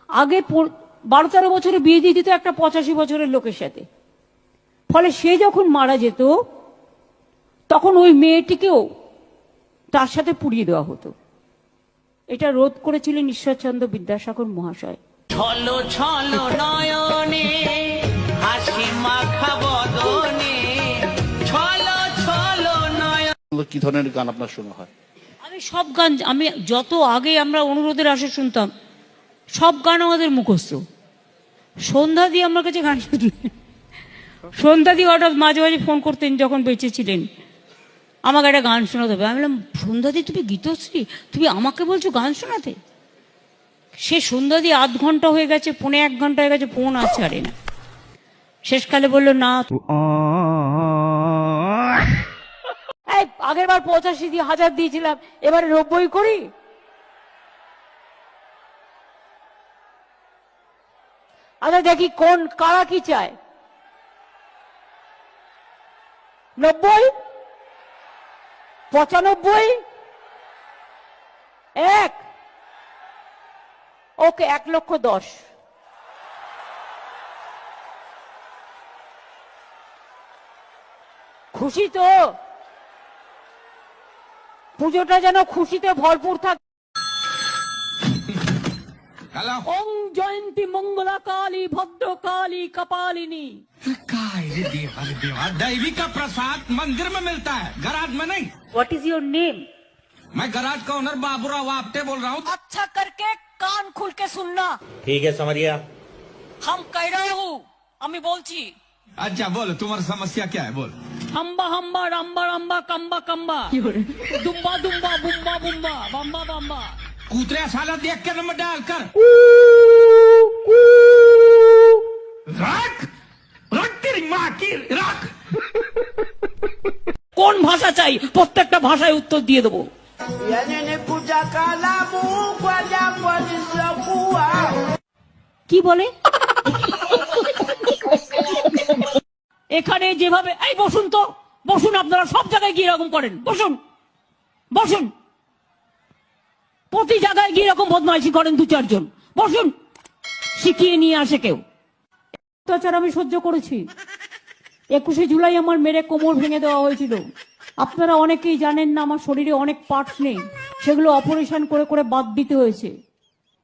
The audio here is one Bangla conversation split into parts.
আগে 12-13 বছরে বিয়ে দিয়ে দিত একটা 85 বছরের লোকের সাথে। ফলে সে যখন মারা যেত তখন ওই মেয়েটিকেও তার সাথে পুড়িয়ে দেওয়া হতো। এটা রোধ করেছিলেন ঈশ্বরচন্দ্র বিদ্যাসাগর মহাশয়। ছলো ছলো নয়নে হাসি মাখা বদনে ছলো ছলো নয়ন। কি ধরনের গান আপনার শোনা হয়? আমি সব গান, আমি যত আগে আমরা অনুরোধের আসে শুনতাম সব গান আমাদের মুখস্থ। সন্ধ্যা দিয়ে আমার কাছে গান শুনলেন, সন্ধ্যা দিয়ে হঠাৎ মাঝে মাঝে ফোন করতেন যখন বেঁচে ছিলেন, আমাকে একটা গান শোনাতে হবে। আমি বললাম, সন্ধ্যা দিয়ে তুমি গীতশ্রী, তুমি আমাকে বলছো গান শোনাতে? সে সন্ধ্যা দিয়ে আধ ঘন্টা হয়ে গেছে, 1.5 ঘন্টা হয়ে গেছে, ফোন আর ছাড়ে না। শেষকালে বললো না, এই আগের বার 85 দিয়ে 1000 দিয়েছিলাম, এবারে 90 করি। আচ্ছা দেখি কোন কারা কি চায়। 90, 95, 1, ওকে 1,10,000। খুশি তো? পুজোটা যেন খুশিতে ভরপুর থাকে। ওং জয়ন্তী মঙ্গলা কালী ভদ্র काली कपालिनी। काय रे देवा दैवी का प्रसाद मंदिर में मिलता है, गराज में नहीं। What is your name? मैं गराज का ओनर बाबूराव आपटे बोल रहा हूँ। अच्छा करके कान खुल के सुनना। ठीक है समरिया। हम कह रहे हूँ, আমি বলছি। अच्छा बोलो, तुम्हारी समस्या क्या है? बोल। हम्बा हम्बा रम्बा रम्बा कम्बा कम्बा दुम्बा दुम्बा बुम्बा बुम्बा बम्बा बम्बा। कूतरे साला देख के नंबर डाल कर रख रख तेरी माँ की रख। কোন ভাষা চাই প্রত্যেকটা ভাষায় উত্তর দিয়ে দেবো। কি বলে? এখানে যেভাবে, এই বসুন তো, বসুন। আপনারা সব জায়গায় গিয়ে এরকম করেন, বসুন বসুন। প্রতি জায়গায় গিয়ে এরকম বদমাইশি করেন 2-4 জন, বসুন। শিখিয়ে নিয়ে আসে কেউ। অত্যাচার আমি সহ্য করেছি। 21শে জুলাই আমার মেরে কোমর ভেঙে দেওয়া হয়েছিল। আপনারা অনেকেই জানেন না, আমার শরীরে অনেক পার্টস নেই, সেগুলো অপারেশন করে করে বাদ দিতে হয়েছে।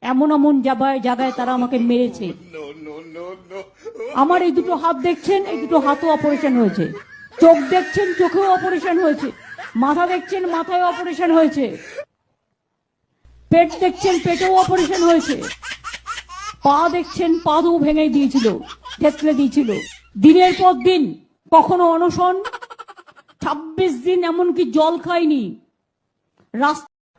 এমন এমন জায়গায় তারা আমাকে মেরেছে। আমার এই দুটো হাত দেখছেন, এই দুটো হাতও অপারেশন হয়েছে। চোখ দেখছেন, চোখেও অপারেশন হয়েছে। মাথা দেখছেন, মাথায় অপারেশন হয়েছে। পেট দেখছেন, পেটেও অপারেশন হয়েছে। পা দেখছেন, পাও ভেঙে দিয়েছিল, থেতলে দিয়েছিল। দিনের পর দিন, কখনো অনশন, 26 দিন এমনকি জল খাইনি।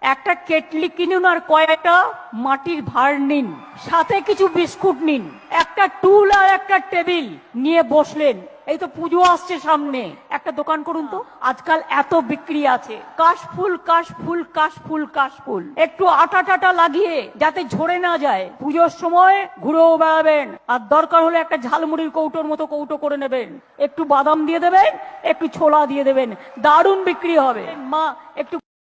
একটা কেটলি কিনুন আর কয়েকটা মাটির ভাঁড় নিন, সাথে কিছু বিস্কুট নিন, একটা টুল আর একটা টেবিল নিয়ে বসলেন। এই তো পুজো আসছে সামনে, একটা দোকান করুন তো। আজকাল এত বিক্রি আছে, কাশফুল কাশফুল কাশফুল কাশফুল। একটু আটা টাটা লাগিয়ে যাতে ঝরে না যায়। পুজোর সময় ঘুরেও বেড়াবেন। আর দরকার হলে একটা ঝালমুড়ির কৌটোর মতো কৌটো করে নেবেন, একটু বাদাম দিয়ে দেবেন, একটু ছোলা দিয়ে দেবেন, দারুণ বিক্রি হবে। মা একটু